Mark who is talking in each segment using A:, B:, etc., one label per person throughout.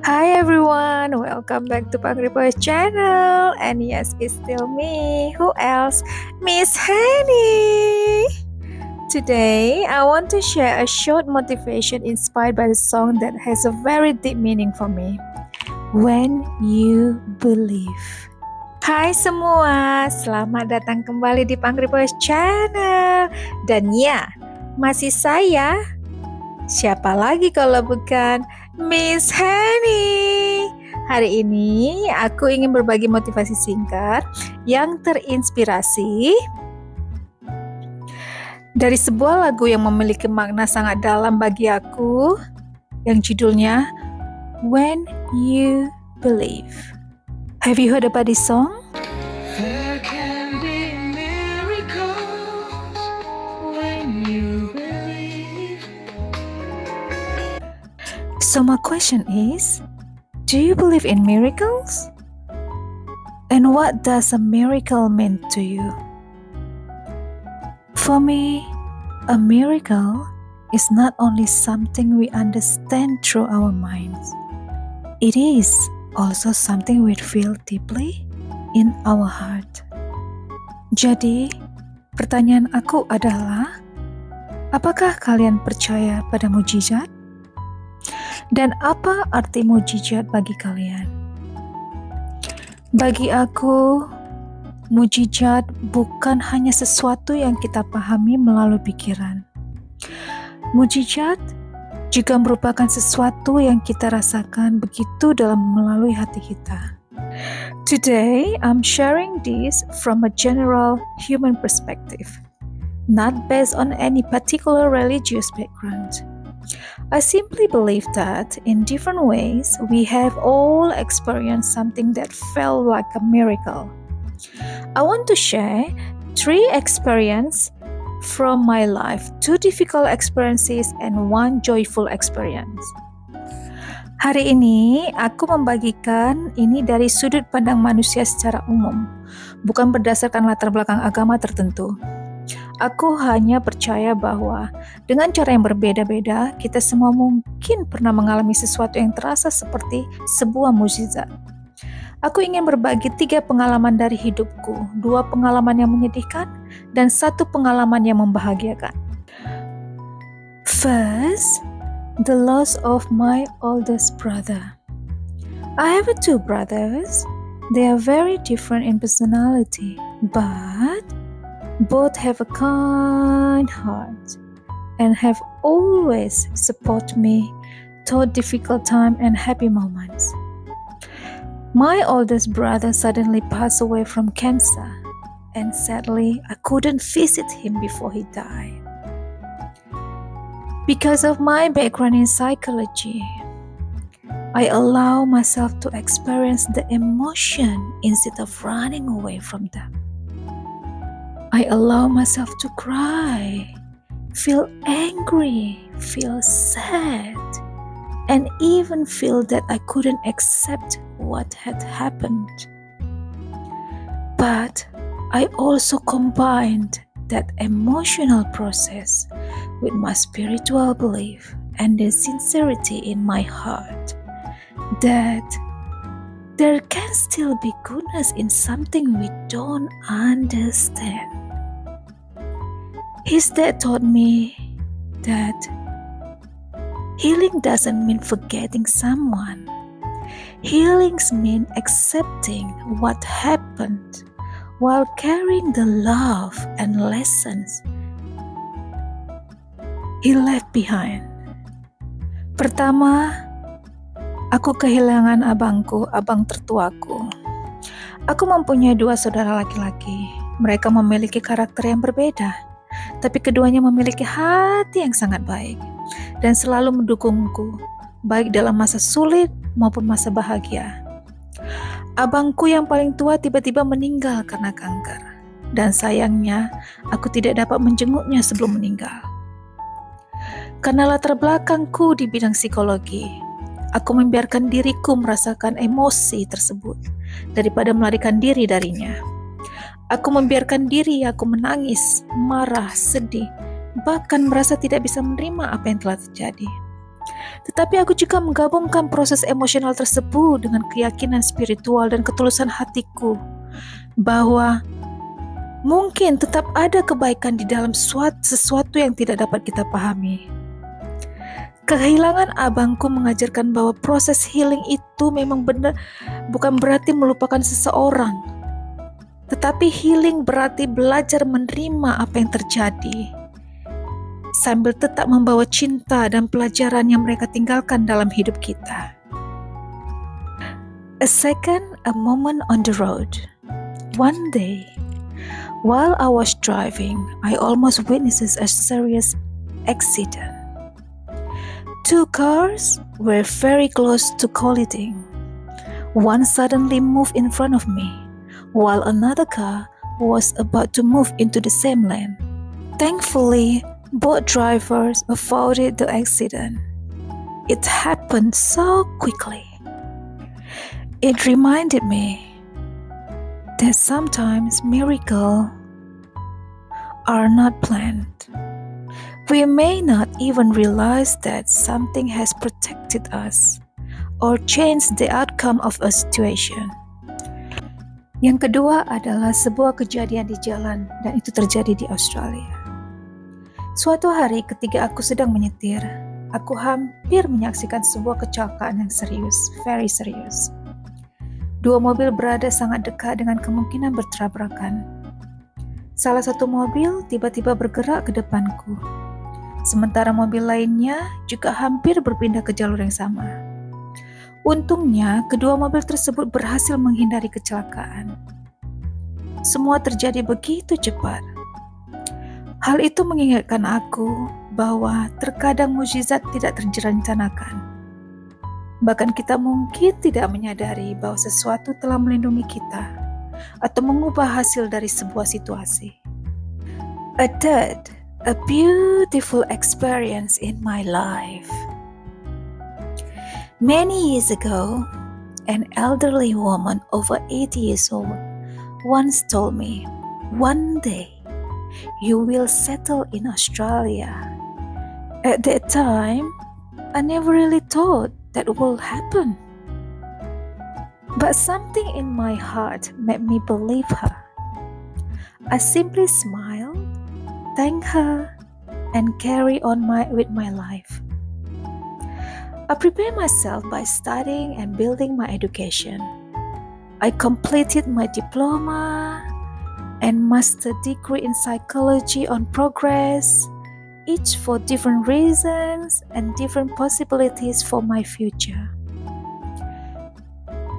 A: Hi everyone, welcome back to Pagripo's channel. And yes, it's still me. Who else? Miss Henny. Today, I want to share a short motivation inspired by the song that has a very deep meaning for me. When You Believe. Hai semua, selamat datang kembali di Pagripo's channel. Dan ya, masih saya. Siapa lagi kalau bukan Miss Henny? Hari ini aku ingin berbagi motivasi singkat yang terinspirasi dari sebuah lagu yang memiliki makna sangat dalam bagi aku yang judulnya When You Believe. Have you heard about this song?
B: There can be miracles when you believe.
A: So my question is, do you believe in miracles? And what does a miracle mean to you? For me, a miracle is not only something we understand through our minds. It is also something we feel deeply in our heart. Jadi, pertanyaan aku adalah, apakah kalian percaya pada mujizat? Dan apa arti mujizat bagi kalian? Bagi aku, mujizat bukan hanya sesuatu yang kita pahami melalui pikiran. Mujizat juga merupakan sesuatu yang kita rasakan begitu dalam melalui hati kita. Today, I'm sharing this from a general human perspective, not based on any particular religious background. I simply believe that in different ways, we have all experienced something that felt like a miracle. I want to share 3 experiences from my life, 2 difficult experiences and 1 joyful experience. Hari ini aku membagikan ini dari sudut pandang manusia secara umum, bukan berdasarkan latar belakang agama tertentu. Aku hanya percaya bahwa dengan cara yang berbeda-beda, kita semua mungkin pernah mengalami sesuatu yang terasa seperti sebuah mukjizat. Aku ingin berbagi 3 pengalaman dari hidupku, 2 pengalaman yang menyedihkan, dan 1 pengalaman yang membahagiakan. First, the loss of my oldest brother. I have 2 brothers. They are very different in personality, but both have a kind heart and have always supported me through difficult times and happy moments. My oldest brother suddenly passed away from cancer, and sadly, I couldn't visit him before he died. Because of my background in psychology, I allow myself to experience the emotion instead of running away from them. I allow myself to cry, feel angry, feel sad, and even feel that I couldn't accept what had happened. But I also combined that emotional process with my spiritual belief and the sincerity in my heart that there can still be goodness in something we don't understand. His dad taught me that healing doesn't mean forgetting someone. Healings mean accepting what happened while carrying the love and lessons he left behind. Pertama, aku kehilangan abangku, abang tertuaku. Aku mempunyai 2 saudara laki-laki. Mereka memiliki karakter yang berbeda, tapi keduanya memiliki hati yang sangat baik dan selalu mendukungku, baik dalam masa sulit maupun masa bahagia. Abangku yang paling tua tiba-tiba meninggal karena kanker, dan sayangnya aku tidak dapat menjenguknya sebelum meninggal. Karena latar belakangku di bidang psikologi, aku membiarkan diriku merasakan emosi tersebut daripada melarikan diri darinya. Aku membiarkan diri aku menangis, marah, sedih, bahkan merasa tidak bisa menerima apa yang telah terjadi. Tetapi aku juga menggabungkan proses emosional tersebut dengan keyakinan spiritual dan ketulusan hatiku bahwa mungkin tetap ada kebaikan di dalam sesuatu yang tidak dapat kita pahami. Kehilangan abangku mengajarkan bahwa proses healing itu memang benar bukan berarti melupakan seseorang. Tetapi healing berarti belajar menerima apa yang terjadi, sambil tetap membawa cinta dan pelajaran yang mereka tinggalkan dalam hidup kita. A moment on the road. One day, while I was driving, I almost witnessed a serious accident. Two cars were very close to colliding. One suddenly moved in front of me, while another car was about to move into the same lane. Thankfully, both drivers avoided the accident. It happened so quickly. It reminded me that sometimes miracles are not planned. We may not even realize that something has protected us or changed the outcome of a situation. Yang kedua adalah sebuah kejadian di jalan, dan itu terjadi di Australia. Suatu hari ketika aku sedang menyetir, aku hampir menyaksikan sebuah kecelakaan yang serius, very serius. Dua mobil berada sangat dekat dengan kemungkinan bertabrakan. Salah satu mobil tiba-tiba bergerak ke depanku, sementara mobil lainnya juga hampir berpindah ke jalur yang sama. Untungnya, kedua mobil tersebut berhasil menghindari kecelakaan. Semua terjadi begitu cepat. Hal itu mengingatkan aku bahwa terkadang mukjizat tidak direncanakan. Bahkan kita mungkin tidak menyadari bahwa sesuatu telah melindungi kita atau mengubah hasil dari sebuah situasi. A beautiful experience in my life. Many years ago, an elderly woman over 80 years old once told me, "One day, you will settle in Australia." At that time, I never really thought that would happen. But something in my heart made me believe her. I simply smiled, thank her, and carry on with my life. I prepared myself by studying and building my education. I completed my diploma and master degree in psychology on progress, each for different reasons and different possibilities for my future.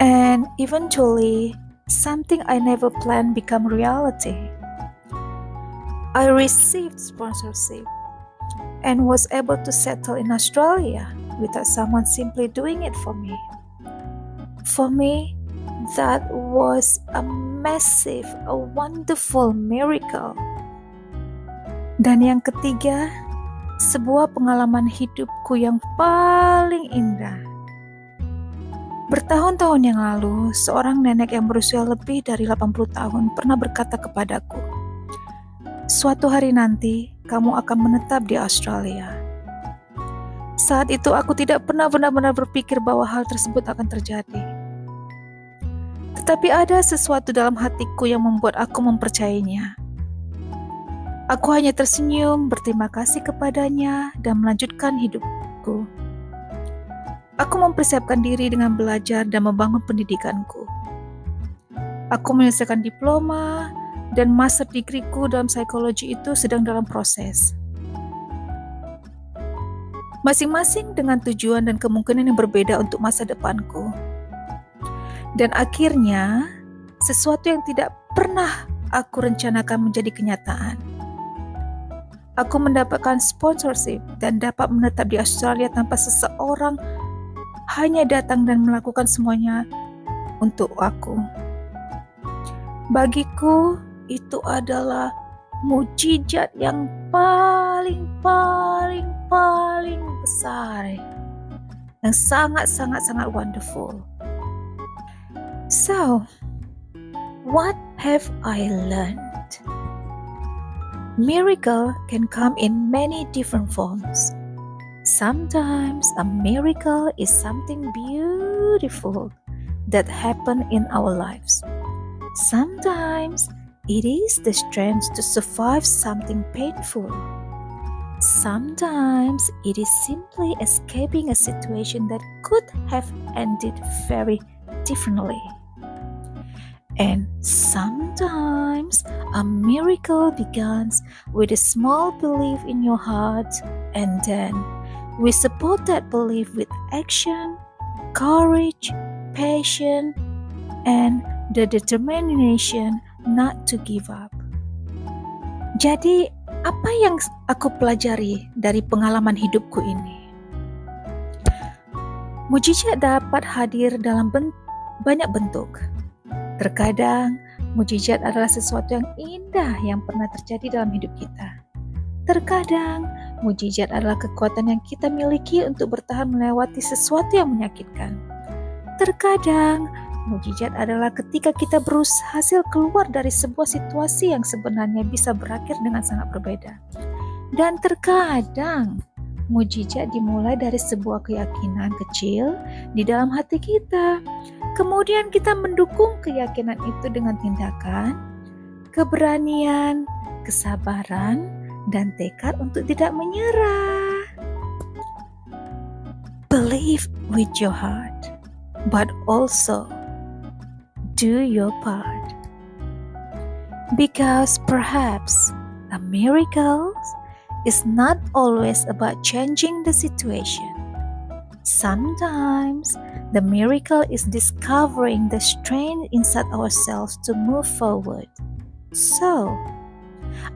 A: And eventually, something I never planned became reality. I received sponsorship and was able to settle in Australia without someone simply doing it for me. For me, that was a massive, a wonderful miracle. Dan yang ketiga, sebuah pengalaman hidupku yang paling indah. Bertahun-tahun yang lalu, seorang nenek yang berusia lebih dari 80 tahun pernah berkata kepadaku, "Suatu hari nanti, kamu akan menetap di Australia." Saat itu aku tidak pernah benar-benar berpikir bahwa hal tersebut akan terjadi. Tetapi ada sesuatu dalam hatiku yang membuat aku mempercayainya. Aku hanya tersenyum, berterima kasih kepadanya, dan melanjutkan hidupku. Aku mempersiapkan diri dengan belajar dan membangun pendidikanku. Aku menyelesaikan diploma, dan master degreeku dalam psikologi itu sedang dalam proses. Masing-masing dengan tujuan dan kemungkinan yang berbeda untuk masa depanku. Dan akhirnya, sesuatu yang tidak pernah aku rencanakan menjadi kenyataan. Aku mendapatkan sponsorship dan dapat menetap di Australia tanpa seseorang hanya datang dan melakukan semuanya untuk aku. Bagiku, itu adalah mukjizat yang paling besar, yang sangat wonderful. So, what have I learned? Miracle can come in many different forms. Sometimes a miracle is something beautiful that happen in our lives. Sometimes it is the strength to survive something painful. Sometimes it is simply escaping a situation that could have ended very differently. And sometimes a miracle begins with a small belief in your heart, and then we support that belief with action, courage, passion, and the determination not to give up. Jadi, apa yang aku pelajari dari pengalaman hidupku ini? Mujizat dapat hadir dalam banyak bentuk. Terkadang, mujizat adalah sesuatu yang indah yang pernah terjadi dalam hidup kita. Terkadang, mujizat adalah kekuatan yang kita miliki untuk bertahan melewati sesuatu yang menyakitkan. Terkadang, mujizat adalah ketika kita berhasil keluar dari sebuah situasi yang sebenarnya bisa berakhir dengan sangat berbeda. Dan terkadang, mujizat dimulai dari sebuah keyakinan kecil di dalam hati kita. Kemudian kita mendukung keyakinan itu dengan tindakan, keberanian, kesabaran, dan tekad untuk tidak menyerah. Believe with your heart, but also do your part. Because perhaps a miracle is not always about changing the situation. Sometimes the miracle is discovering the strength inside ourselves to move forward. So,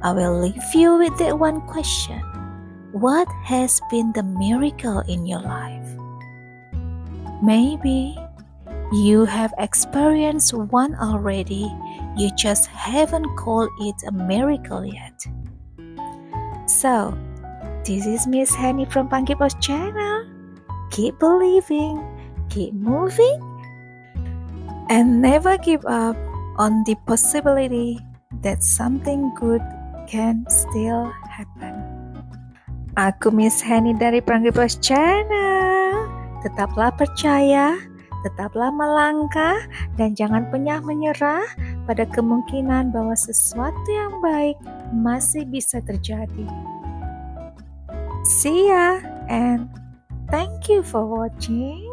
A: I will leave you with that one question. What has been the miracle in your life? Maybe you have experienced one already, you just haven't called it a miracle yet. So, this is Miss Henny from Panggil Bos Channel. Keep believing, keep moving, and never give up on the possibility that something good can still happen. Aku Miss Henny dari Panggil Bos Channel. Tetaplah percaya, tetaplah melangkah, dan jangan pernah menyerah pada kemungkinan bahwa sesuatu yang baik masih bisa terjadi. See ya, and thank you for watching.